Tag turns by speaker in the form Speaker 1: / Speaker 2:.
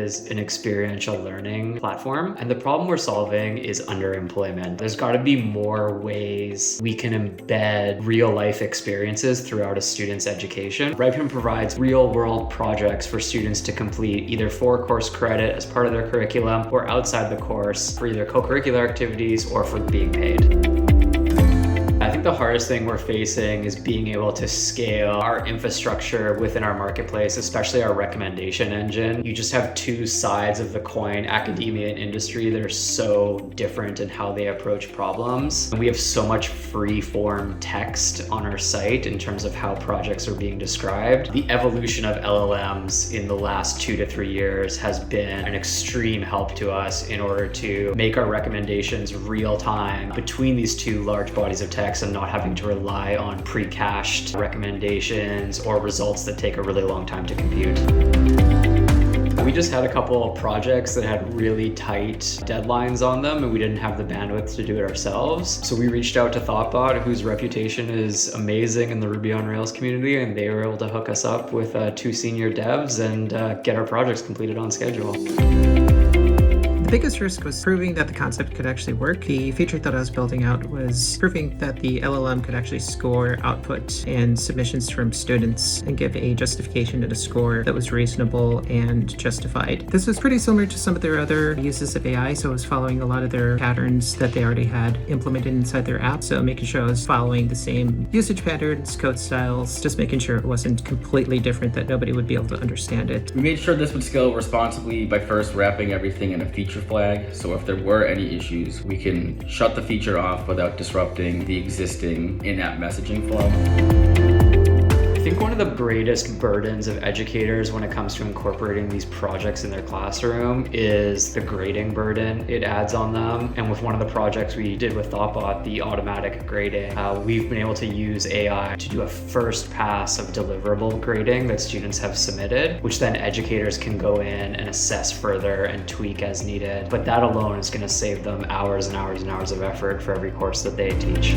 Speaker 1: is an experiential learning platform. And the problem we're solving is underemployment. There's got to be more ways we can embed real life experiences throughout a student's education. Riipen provides real world projects for students to complete either for course credit as part of their curriculum or outside the course for either co-curricular activities or for being paid. I think the hardest thing we're facing is being able to scale our infrastructure within our marketplace, especially our recommendation engine. You just have two sides of the coin, academia and industry, that are so different in how they approach problems. And we have so much free form text on our site in terms of how projects are being described. The evolution of LLMs in the last 2 to 3 years has been an extreme help to us in order to make our recommendations real time between these two large bodies of text and not having to rely on pre-cached recommendations or results that take a really long time to compute. We just had a couple of projects that had really tight deadlines on them and we didn't have the bandwidth to do it ourselves. So we reached out to thoughtbot, whose reputation is amazing in the Ruby on Rails community, and they were able to hook us up with 2 senior devs and get our projects completed on schedule.
Speaker 2: The biggest risk was proving that the concept could actually work. The feature that I was building out was proving that the LLM could actually score output and submissions from students and give a justification to the score that was reasonable and justified. This was pretty similar to some of their other uses of AI, so I was following a lot of their patterns that they already had implemented inside their app, so making sure I was following the same usage patterns, code styles, just making sure it wasn't completely different that nobody would be able to understand it.
Speaker 3: We made sure this would scale responsibly by first wrapping everything in a feature flag, so if there were any issues, we can shut the feature off without disrupting the existing in-app messaging flow.
Speaker 1: I think one of the greatest burdens of educators when it comes to incorporating these projects in their classroom is the grading burden it adds on them. And with one of the projects we did with thoughtbot, the automatic grading, we've been able to use AI to do a first pass of deliverable grading that students have submitted, which then educators can go in and assess further and tweak as needed. But that alone is going to save them hours and hours and hours of effort for every course that they teach.